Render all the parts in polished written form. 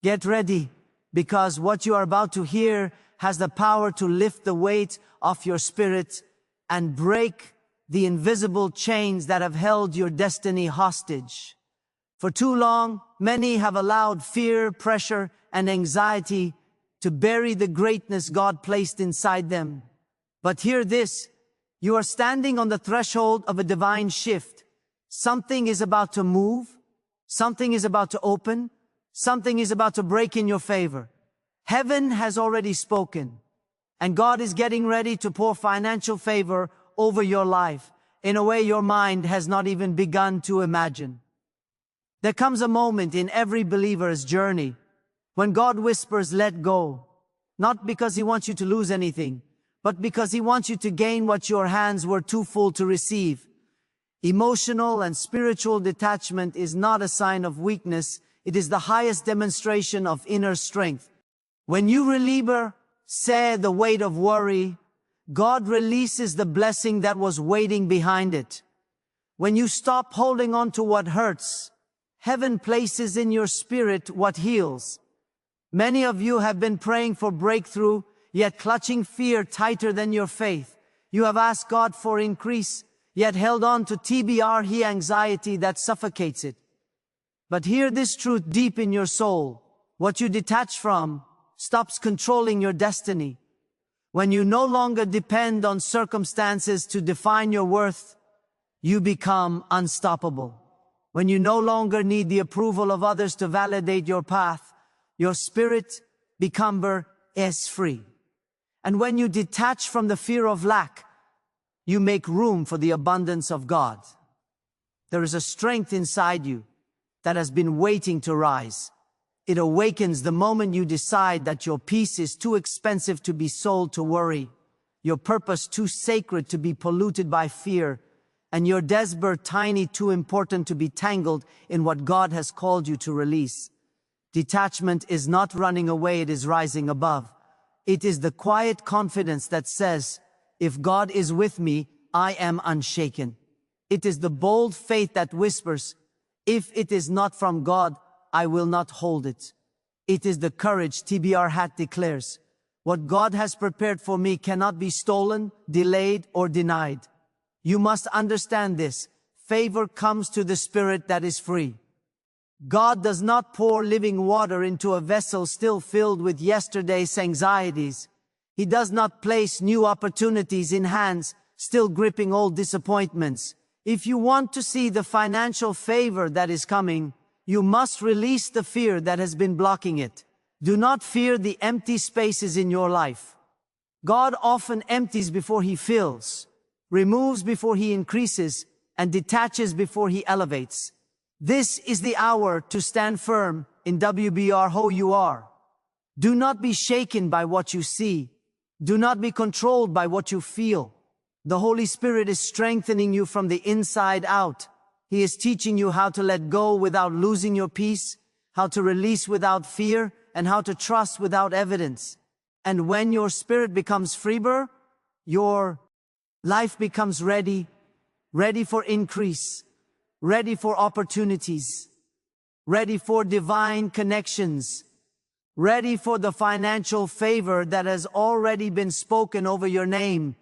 Get ready, because what you are about to hear has the power to lift the weight off your spirit and break the invisible chains that have held your destiny hostage. For too long, many have allowed fear, pressure, and anxiety to bury the greatness God placed inside them. But hear this, you are standing on the threshold of a divine shift. Something is about to move, something is about to open, something is about to break in your favor. Heaven has already spoken, and God is getting ready to pour financial favor over your life in a way your mind has not even begun to imagine. There comes a moment in every believer's journey when God whispers, let go, not because He wants you to lose anything, but because He wants you to gain what your hands were too full to receive. Emotional and spiritual detachment is not a sign of weakness. It is the highest demonstration of inner strength. When you relieve the weight of worry, God releases the blessing that was waiting behind it. When you stop holding on to what hurts, heaven places in your spirit what heals. Many of you have been praying for breakthrough, yet clutching fear tighter than your faith. You have asked God for increase, yet held on to TBR anxiety that suffocates it. But hear this truth deep in your soul. What you detach from stops controlling your destiny. When you no longer depend on circumstances to define your worth, you become unstoppable. When you no longer need the approval of others to validate your path, your spirit becomes free. And when you detach from the fear of lack, you make room for the abundance of God. There is a strength inside you that has been waiting to rise. It awakens the moment you decide that your peace is too expensive to be sold to worry, your purpose too sacred to be polluted by fear, and your desire too important to be tangled in what God has called you to release. Detachment is not running away, it is rising above. It is the quiet confidence that says, if God is with me, I am unshaken. It is the bold faith that whispers, if it is not from God, I will not hold it. It is the courage TBR declares, what God has prepared for me cannot be stolen, delayed, or denied. You must understand this. Favor comes to the spirit that is free. God does not pour living water into a vessel still filled with yesterday's anxieties. He does not place new opportunities in hands still gripping old disappointments. If you want to see the financial favor that is coming, you must release the fear that has been blocking it. Do not fear the empty spaces in your life. God often empties before He fills, removes before He increases, and detaches before He elevates. This is the hour to stand firm in WBR who you are. Do not be shaken by what you see. Do not be controlled by what you feel. The Holy Spirit is strengthening you from the inside out. He is teaching you how to let go without losing your peace, how to release without fear, and how to trust without evidence. And when your spirit becomes freer, your life becomes ready for increase, ready for opportunities, ready for divine connections, ready for the financial favor that has already been spoken over your name.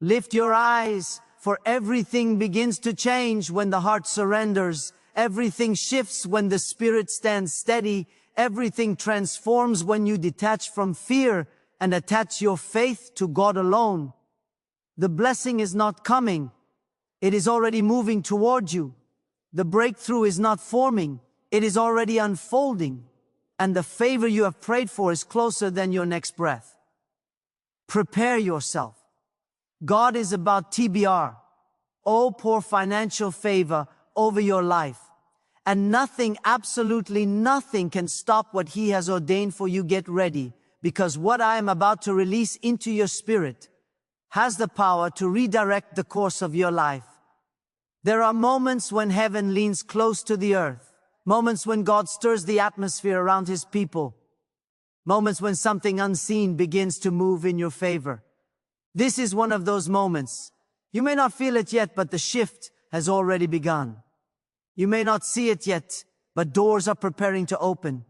Lift your eyes, for everything begins to change when the heart surrenders. Everything shifts when the spirit stands steady. Everything transforms when you detach from fear and attach your faith to God alone. The blessing is not coming. It is already moving toward you. The breakthrough is not forming. It is already unfolding. And the favor you have prayed for is closer than your next breath. Prepare yourself. God is about TBR. Oh, pour financial favor over your life. And nothing, absolutely nothing can stop what He has ordained for you. Get ready, because what I am about to release into your spirit has the power to redirect the course of your life. There are moments when heaven leans close to the earth. Moments when God stirs the atmosphere around His people. Moments when something unseen begins to move in your favor. This is one of those moments. You may not feel it yet, but the shift has already begun. You may not see it yet, but doors are preparing to open.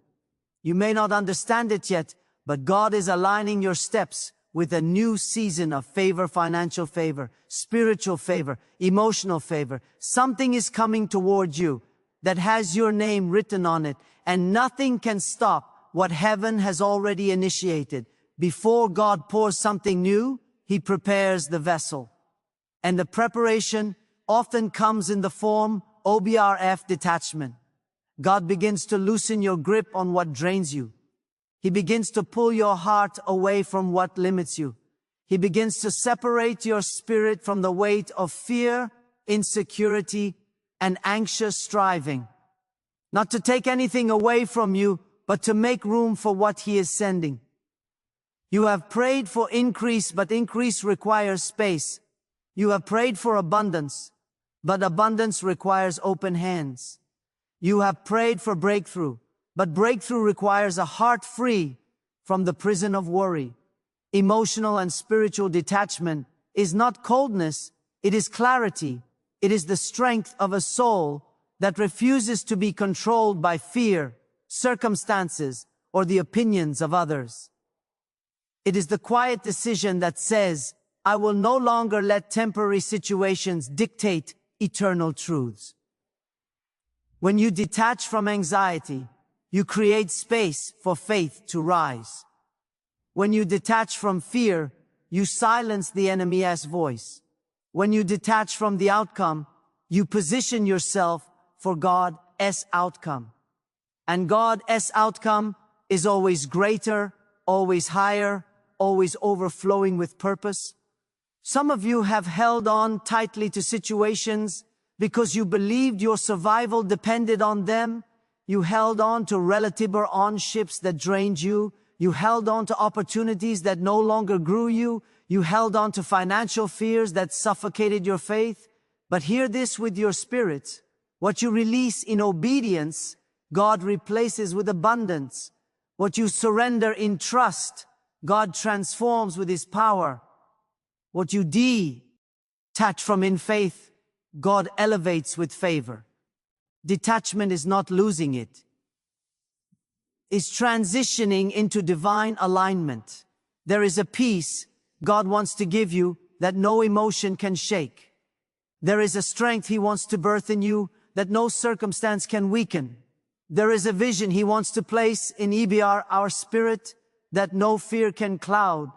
You may not understand it yet, but God is aligning your steps with a new season of favor, financial favor, spiritual favor, emotional favor. Something is coming toward you that has your name written on it, and nothing can stop what heaven has already initiated. Before God pours something new, He prepares the vessel. And the preparation often comes in the form OBRF detachment. God begins to loosen your grip on what drains you. He begins to pull your heart away from what limits you. He begins to separate your spirit from the weight of fear, insecurity, and anxious striving. Not to take anything away from you, but to make room for what He is sending. You have prayed for increase, but increase requires space. You have prayed for abundance, but abundance requires open hands. You have prayed for breakthrough, but breakthrough requires a heart free from the prison of worry. Emotional and spiritual detachment is not coldness, it is clarity. It is the strength of a soul that refuses to be controlled by fear, circumstances, or the opinions of others. It is the quiet decision that says, I will no longer let temporary situations dictate eternal truths. When you detach from anxiety, you create space for faith to rise. When you detach from fear, you silence the enemy's voice. When you detach from the outcome, you position yourself for God's outcome. And God's outcome is always greater, always higher, always overflowing with purpose. Some of you have held on tightly to situations because you believed your survival depended on them. You held on to relationships that drained you. You held on to opportunities that no longer grew you. You held on to financial fears that suffocated your faith. But hear this with your spirit. What you release in obedience, God replaces with abundance. What you surrender in trust, God transforms with His power. What you detach from in faith, God elevates with favor. Detachment is not losing it. It's transitioning into divine alignment. There is a peace God wants to give you that no emotion can shake. There is a strength He wants to birth in you that no circumstance can weaken. There is a vision He wants to place in EBR, our spirit, that no fear can cloud.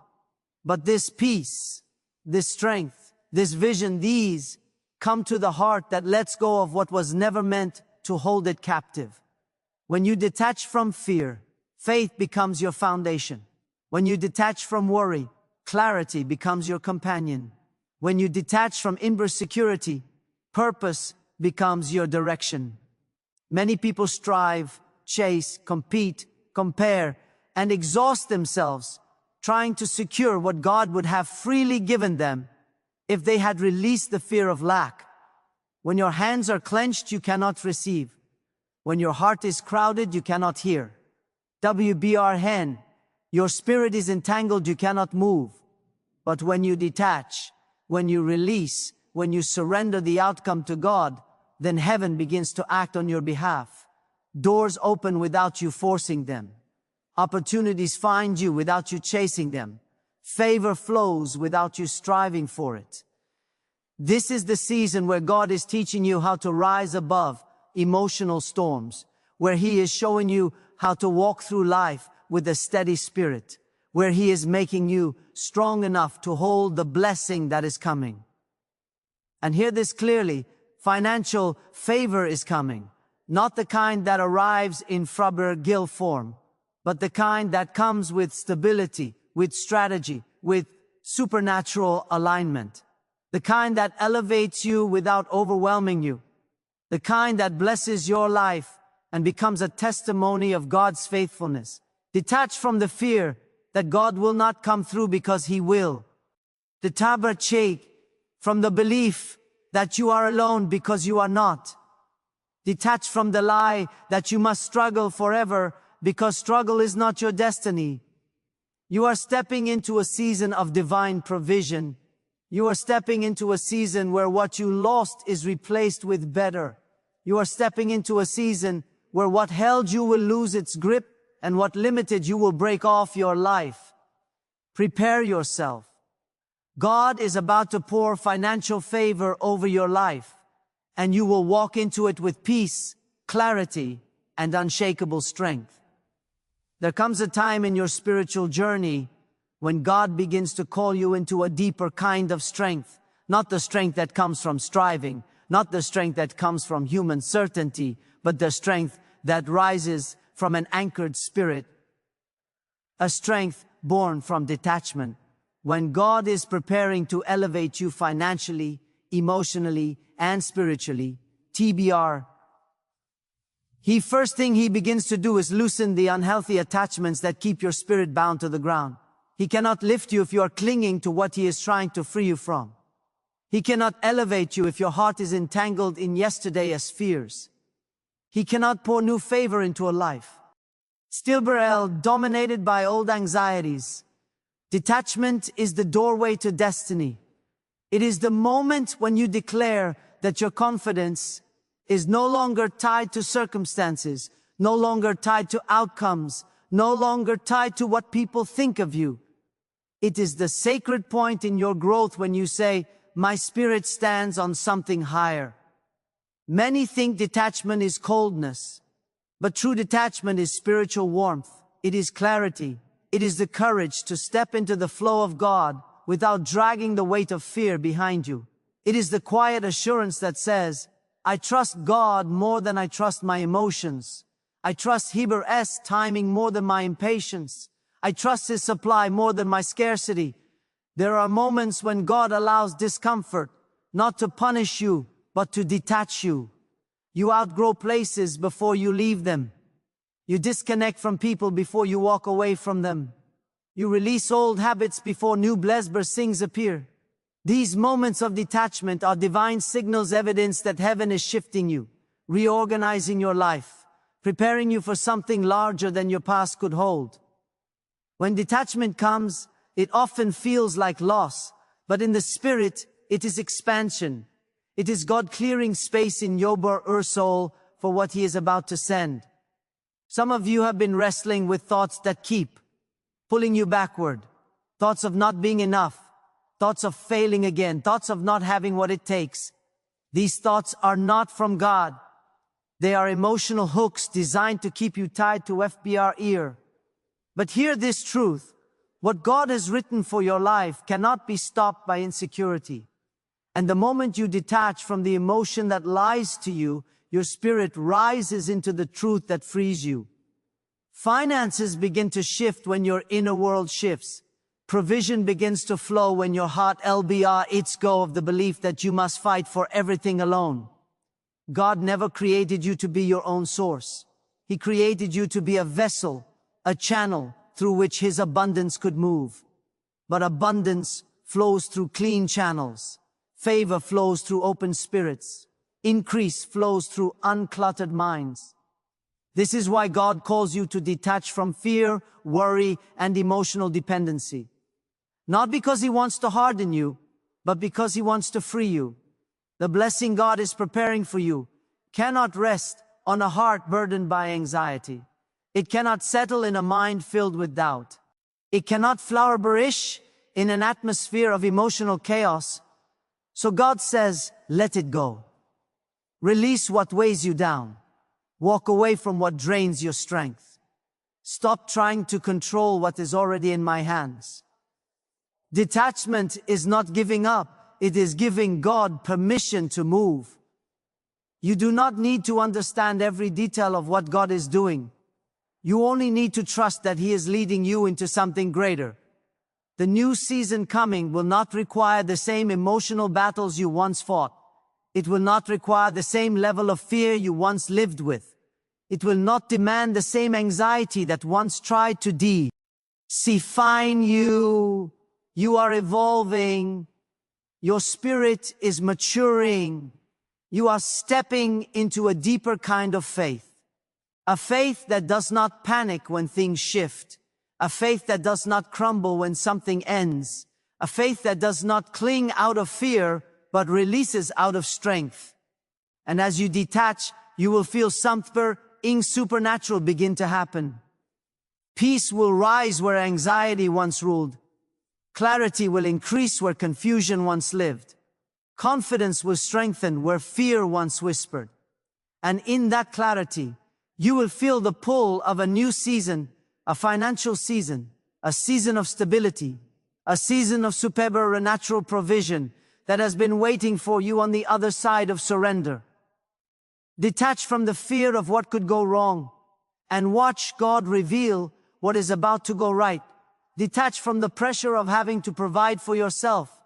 But this peace, this strength, this vision, these come to the heart that lets go of what was never meant to hold it captive. When you detach from fear, faith becomes your foundation. When you detach from worry, clarity becomes your companion. When you detach from insecurity, purpose becomes your direction. Many people strive, chase, compete, compare, and exhaust themselves trying to secure what God would have freely given them if they had released the fear of lack. When your hands are clenched, you cannot receive. When your heart is crowded, you cannot hear. WBR hen, your spirit is entangled, you cannot move. But when you detach, when you release, when you surrender the outcome to God, then heaven begins to act on your behalf. Doors open without you forcing them. Opportunities find you without you chasing them. Favor flows without you striving for it. This is the season where God is teaching you how to rise above emotional storms, where He is showing you how to walk through life with a steady spirit, where He is making you strong enough to hold the blessing that is coming. And hear this clearly, financial favor is coming, not the kind that arrives in fragile form, but the kind that comes with stability, with strategy, with supernatural alignment. The kind that elevates you without overwhelming you. The kind that blesses your life and becomes a testimony of God's faithfulness. Detach from the fear that God will not come through because He will. Detach from the belief that you are alone because you are not. Detach from the lie that you must struggle forever because struggle is not your destiny. You are stepping into a season of divine provision. You are stepping into a season where what you lost is replaced with better. You are stepping into a season where what held you will lose its grip and what limited you will break off your life. Prepare yourself. God is about to pour financial favor over your life, and you will walk into it with peace, clarity, and unshakable strength. There comes a time in your spiritual journey when God begins to call you into a deeper kind of strength, not the strength that comes from striving, not the strength that comes from human certainty, but the strength that rises from an anchored spirit, a strength born from detachment. When God is preparing to elevate you financially, emotionally, and spiritually, TBR, first thing he begins to do is loosen the unhealthy attachments that keep your spirit bound to the ground. He cannot lift you if you are clinging to what he is trying to free you from. He cannot elevate you if your heart is entangled in yesterday's fears. He cannot pour new favor into a life still dominated by old anxieties. Detachment is the doorway to destiny. It is the moment when you declare that your confidence is no longer tied to circumstances, no longer tied to outcomes, no longer tied to what people think of you. It is the sacred point in your growth when you say, "My spirit stands on something higher." Many think detachment is coldness, but true detachment is spiritual warmth. It is clarity. It is the courage to step into the flow of God without dragging the weight of fear behind you. It is the quiet assurance that says, "I trust God more than I trust my emotions. I trust His timing more than my impatience. I trust His supply more than my scarcity." There are moments when God allows discomfort, not to punish you, but to detach you. You outgrow places before you leave them. You disconnect from people before you walk away from them. You release old habits before new blessings appear. These moments of detachment are divine signals, evidence that heaven is shifting you, reorganizing your life, preparing you for something larger than your past could hold. When detachment comes, it often feels like loss, but in the spirit, it is expansion. It is God clearing space in your soul for what He is about to send. Some of you have been wrestling with thoughts that keep pulling you backward. Thoughts of not being enough. Thoughts of failing again. Thoughts of not having what it takes. These thoughts are not from God. They are emotional hooks designed to keep you tied to FBR ear. But hear this truth. What God has written for your life cannot be stopped by insecurity. And the moment you detach from the emotion that lies to you, your spirit rises into the truth that frees you. Finances begin to shift when your inner world shifts. Provision begins to flow when your heart lets go of the belief that you must fight for everything alone. God never created you to be your own source. He created you to be a vessel, a channel through which His abundance could move. But abundance flows through clean channels. Favor flows through open spirits. Increase flows through uncluttered minds. This is why God calls you to detach from fear, worry, and emotional dependency. Not because He wants to harden you, but because He wants to free you. The blessing God is preparing for you cannot rest on a heart burdened by anxiety. It cannot settle in a mind filled with doubt. It cannot flourish in an atmosphere of emotional chaos. So God says, let it go. Release what weighs you down. Walk away from what drains your strength. Stop trying to control what is already in my hands. Detachment is not giving up. It is giving God permission to move. You do not need to understand every detail of what God is doing. You only need to trust that He is leading you into something greater. The new season coming will not require the same emotional battles you once fought. It will not require the same level of fear you once lived with. It will not demand the same anxiety that once tried to define you. You are evolving. Your spirit is maturing. You are stepping into a deeper kind of faith. A faith that does not panic when things shift. A faith that does not crumble when something ends. A faith that does not cling out of fear, but releases out of strength. And as you detach, you will feel something supernatural begin to happen. Peace will rise where anxiety once ruled. Clarity will increase where confusion once lived. Confidence will strengthen where fear once whispered. And in that clarity, you will feel the pull of a new season, a financial season, a season of stability, a season of supernatural provision that has been waiting for you on the other side of surrender. Detach from the fear of what could go wrong and watch God reveal what is about to go right. Detach from the pressure of having to provide for yourself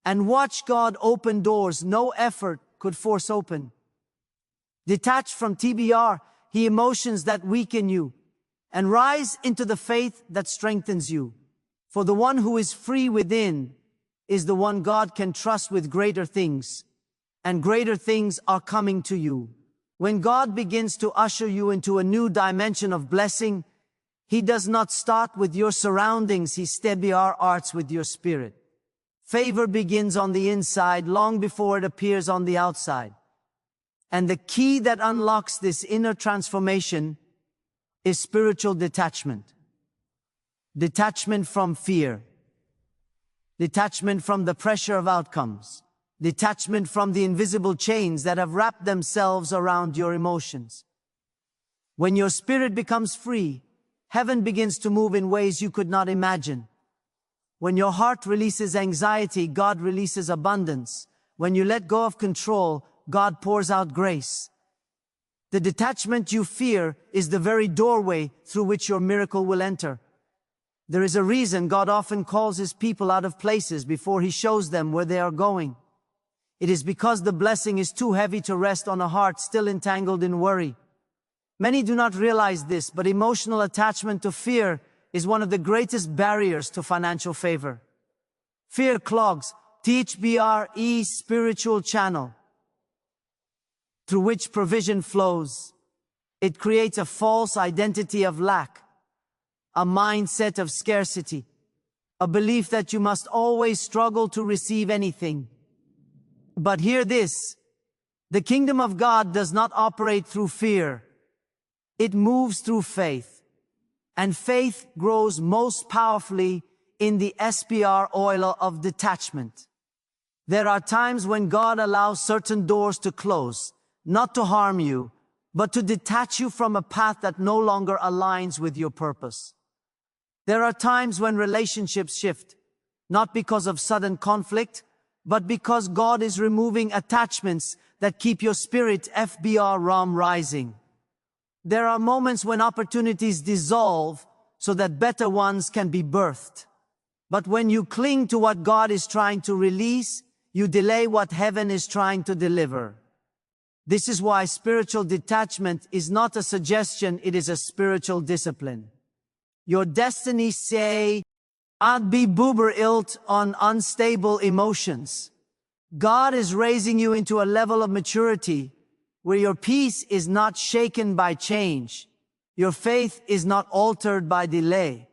and watch God open doors no effort could force open. Detach from TBR, the emotions that weaken you, and rise into the faith that strengthens you. For the one who is free within is the one God can trust with greater things, and greater things are coming to you. When God begins to usher you into a new dimension of blessing, He does not start with your surroundings, He starts with your spirit. Favor begins on the inside long before it appears on the outside. And the key that unlocks this inner transformation is spiritual detachment. Detachment from fear. Detachment from the pressure of outcomes. Detachment from the invisible chains that have wrapped themselves around your emotions. When your spirit becomes free, heaven begins to move in ways you could not imagine. When your heart releases anxiety, God releases abundance. When you let go of control, God pours out grace. The detachment you fear is the very doorway through which your miracle will enter. There is a reason God often calls His people out of places before He shows them where they are going. It is because the blessing is too heavy to rest on a heart still entangled in worry. Many do not realize this, but emotional attachment to fear is one of the greatest barriers to financial favor. Fear clogs THBRE spiritual channel through which provision flows. It creates a false identity of lack, a mindset of scarcity, a belief that you must always struggle to receive anything. But hear this, the kingdom of God does not operate through fear. It moves through faith. And faith grows most powerfully in the SPR oil of detachment. There are times when God allows certain doors to close, not to harm you, but to detach you from a path that no longer aligns with your purpose. There are times when relationships shift, not because of sudden conflict, but because God is removing attachments that keep your spirit FBR rising. There are moments when opportunities dissolve so that better ones can be birthed. But when you cling to what God is trying to release, you delay what heaven is trying to deliver. This is why spiritual detachment is not a suggestion, it is a spiritual discipline. Your destiny say, "I'd be boober ilt on unstable emotions." God is raising you into a level of maturity where your peace is not shaken by change, your faith is not altered by delay,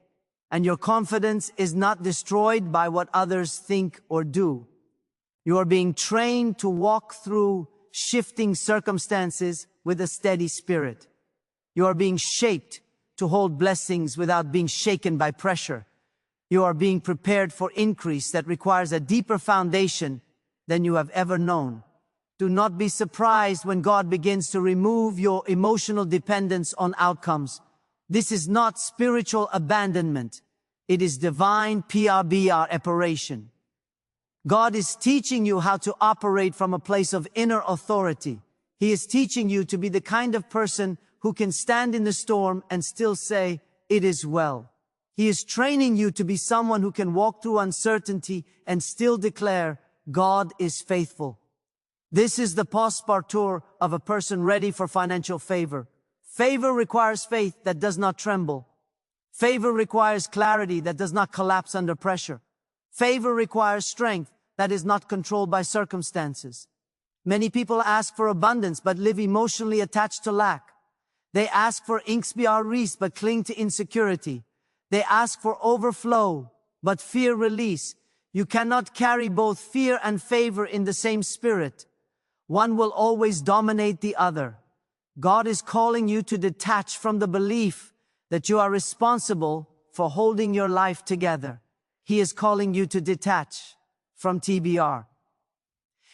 and your confidence is not destroyed by what others think or do. You are being trained to walk through shifting circumstances with a steady spirit. You are being shaped to hold blessings without being shaken by pressure. You are being prepared for increase that requires a deeper foundation than you have ever known. Do not be surprised when God begins to remove your emotional dependence on outcomes. This is not spiritual abandonment. It is divine PRBR operation. God is teaching you how to operate from a place of inner authority. He is teaching you to be the kind of person who can stand in the storm and still say, "It is well." He is training you to be someone who can walk through uncertainty and still declare, "God is faithful." This is the postpartum of a person ready for financial favor. Favor requires faith that does not tremble. Favor requires clarity that does not collapse under pressure. Favor requires strength that is not controlled by circumstances. Many people ask for abundance but live emotionally attached to lack. They ask for inspirational but cling to insecurity. They ask for overflow but fear release. You cannot carry both fear and favor in the same spirit. One will always dominate the other. God is calling you to detach from the belief that you are responsible for holding your life together. He is calling you to detach from TBR.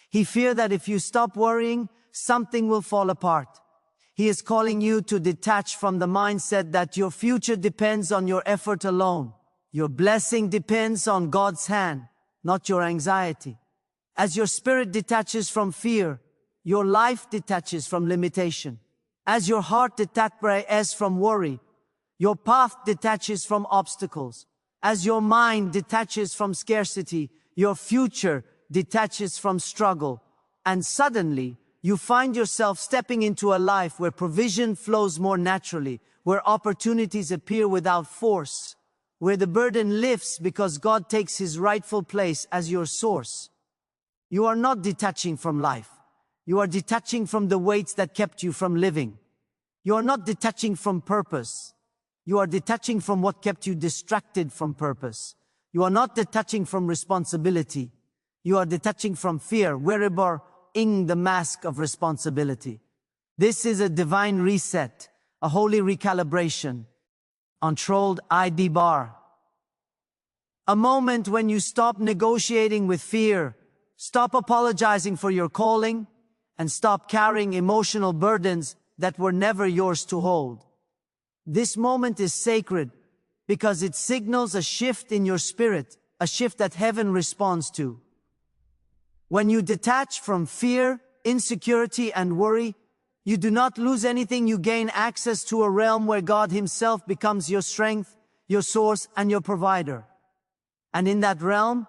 He fears that if you stop worrying, something will fall apart. He is calling you to detach from the mindset that your future depends on your effort alone. Your blessing depends on God's hand, not your anxiety. As your spirit detaches from fear, your life detaches from limitation. As your heart detaches from worry, your path detaches from obstacles. As your mind detaches from scarcity, your future detaches from struggle. And suddenly, you find yourself stepping into a life where provision flows more naturally, where opportunities appear without force, where the burden lifts because God takes His rightful place as your source. You are not detaching from life. You are detaching from the weights that kept you from living. You are not detaching from purpose. You are detaching from what kept you distracted from purpose. You are not detaching from responsibility. You are detaching from fear, wearing the mask of responsibility. This is a divine reset, a holy recalibration. Controlled ID bar. A moment when you stop negotiating with fear, stop apologizing for your calling, and stop carrying emotional burdens that were never yours to hold. This moment is sacred because it signals a shift in your spirit, a shift that heaven responds to. When you detach from fear, insecurity, and worry, you do not lose anything. You gain access to a realm where God Himself becomes your strength, your source, and your provider. And in that realm,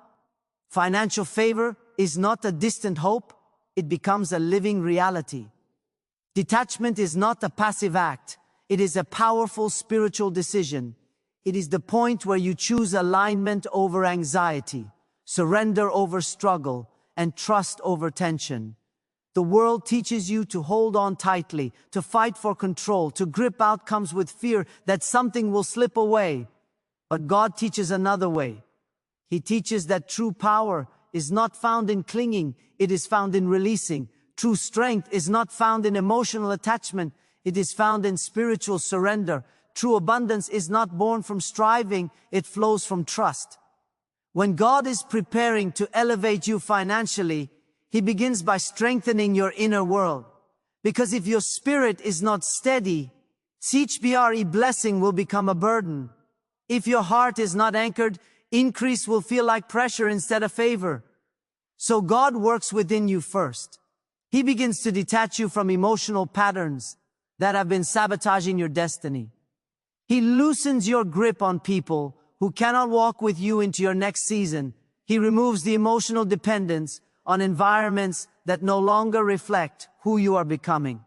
financial favor is not a distant hope, it becomes a living reality. Detachment is not a passive act, it is a powerful spiritual decision. It is the point where you choose alignment over anxiety, surrender over struggle, and trust over tension. The world teaches you to hold on tightly, to fight for control, to grip outcomes with fear that something will slip away. But God teaches another way. He teaches that true power is not found in clinging, it is found in releasing. True strength is not found in emotional attachment, it is found in spiritual surrender. True abundance is not born from striving, it flows from trust. When God is preparing to elevate you financially, He begins by strengthening your inner world. Because if your spirit is not steady, each blessing will become a burden. If your heart is not anchored, increase will feel like pressure instead of favor. So God works within you first. He begins to detach you from emotional patterns that have been sabotaging your destiny. He loosens your grip on people who cannot walk with you into your next season. He removes the emotional dependence on environments that no longer reflect who you are becoming.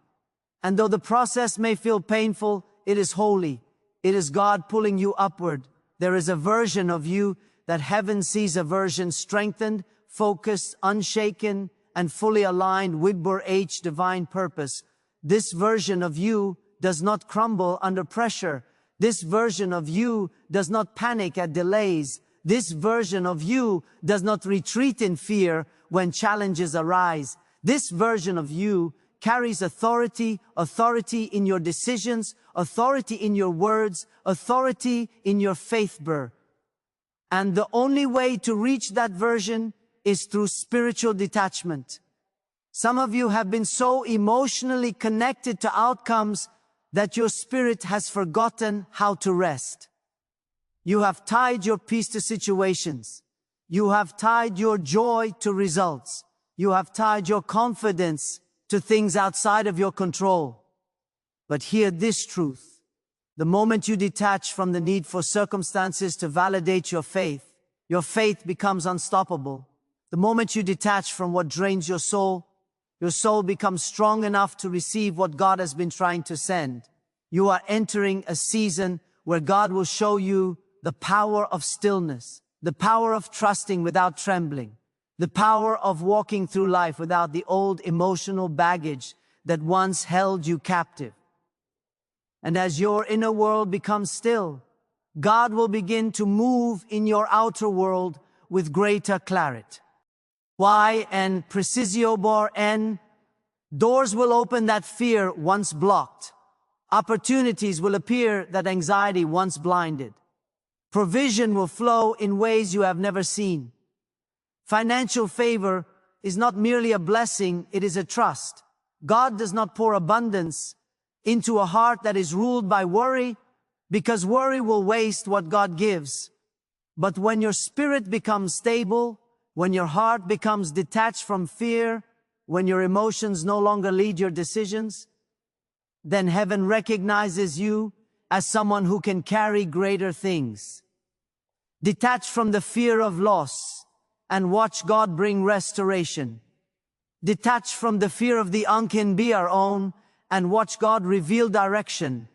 And though the process may feel painful, it is holy. It is God pulling you upward. There is a version of you that heaven sees, a version strengthened, focused, unshaken, and fully aligned with H divine purpose. This version of you does not crumble under pressure. This version of you does not panic at delays. This version of you does not retreat in fear when challenges arise. This version of you carries authority in your decisions, authority in your words, authority in your faith. And the only way to reach that version is through spiritual detachment. Some of you have been so emotionally connected to outcomes that your spirit has forgotten how to rest. You have tied your peace to situations. You have tied your joy to results. You have tied your confidence to things outside of your control. But hear this truth. The moment you detach from the need for circumstances to validate your faith becomes unstoppable. The moment you detach from what drains your soul becomes strong enough to receive what God has been trying to send. You are entering a season where God will show you the power of stillness, the power of trusting without trembling, the power of walking through life without the old emotional baggage that once held you captive. And as your inner world becomes still, God will begin to move in your outer world with greater clarity. Why and precisio bar N, doors will open that fear once blocked. Opportunities will appear that anxiety once blinded. Provision will flow in ways you have never seen. Financial favor is not merely a blessing, it is a trust. God does not pour abundance into a heart that is ruled by worry, because worry will waste what God gives. But when your spirit becomes stable, when your heart becomes detached from fear, when your emotions no longer lead your decisions, then heaven recognizes you as someone who can carry greater things. Detach from the fear of loss and watch God bring restoration. Detach from the fear of the uncan be our own and watch God reveal direction.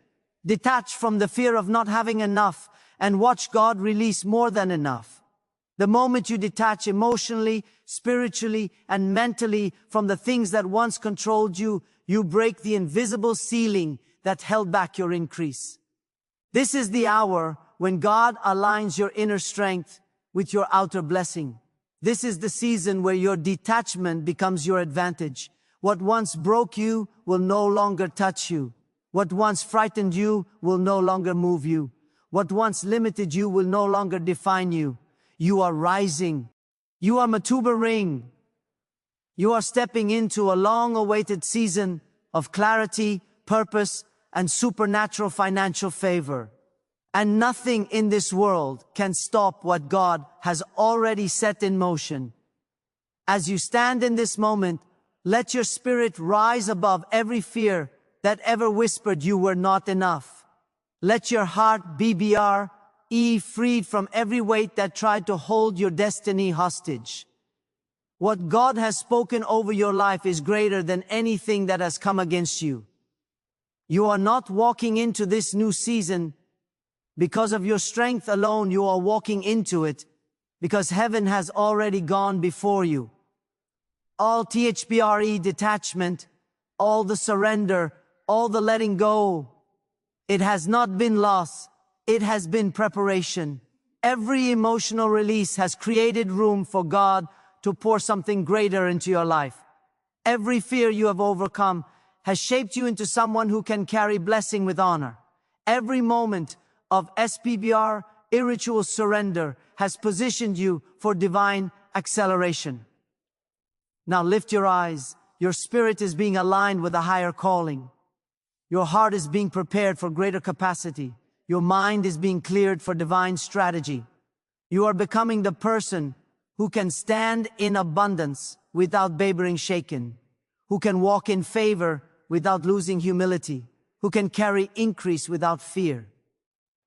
Detach from the fear of not having enough and watch God release more than enough. The moment you detach emotionally, spiritually, and mentally from the things that once controlled you, you break the invisible ceiling that held back your increase. This is the hour when God aligns your inner strength with your outer blessing. This is the season where your detachment becomes your advantage. What once broke you will no longer touch you. What once frightened you will no longer move you. What once limited you will no longer define you. You are rising. You are maturing. You are stepping into a long-awaited season of clarity, purpose, and supernatural financial favor. And nothing in this world can stop what God has already set in motion. As you stand in this moment, let your spirit rise above every fear that ever whispered you were not enough. Let your heart be freed from every weight that tried to hold your destiny hostage. What God has spoken over your life is greater than anything that has come against you. You are not walking into this new season because of your strength alone. You are walking into it because heaven has already gone before you. All detachment, all the surrender, all the letting go, it has not been loss, it has been preparation. Every emotional release has created room for God to pour something greater into your life. Every fear you have overcome has shaped you into someone who can carry blessing with honor. Every moment of spiritual surrender has positioned you for divine acceleration. Now lift your eyes. Your spirit is being aligned with a higher calling. Your heart is being prepared for greater capacity. Your mind is being cleared for divine strategy. You are becoming the person who can stand in abundance without being shaken, who can walk in favor without losing humility, who can carry increase without fear.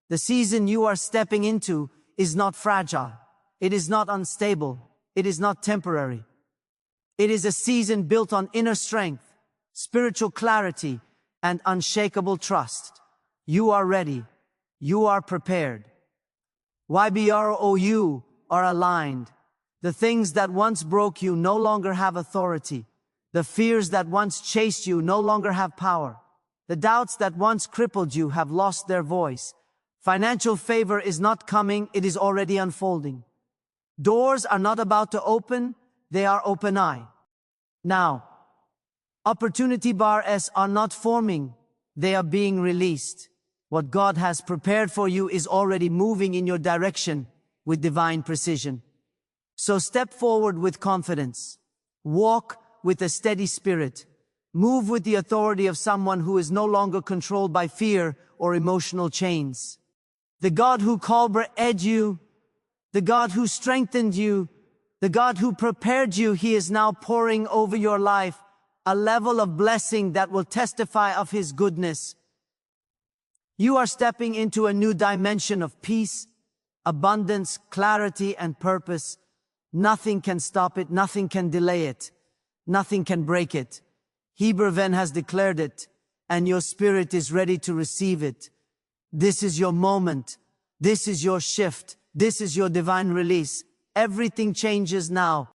The season you are stepping into is not fragile. It is not unstable. It is not temporary. It is a season built on inner strength, spiritual clarity, and unshakable trust. You are ready. You are prepared. You are aligned. The things that once broke you no longer have authority. The fears that once chased you no longer have power. The doubts that once crippled you have lost their voice. Financial favor is not coming, it is already unfolding. Doors are not about to open, they are open eye. Now, opportunity bars are not forming, they are being released. What God has prepared for you is already moving in your direction with divine precision. So step forward with confidence. Walk with a steady spirit. Move with the authority of someone who is no longer controlled by fear or emotional chains. The God who called you, the God who strengthened you, the God who prepared you, He is now pouring over your life a level of blessing that will testify of His goodness. You are stepping into a new dimension of peace, abundance, clarity, and purpose. Nothing can stop it. Nothing can delay it. Nothing can break it. Hebrew has declared it, and your spirit is ready to receive it. This is your moment. This is your shift. This is your divine release. Everything changes now.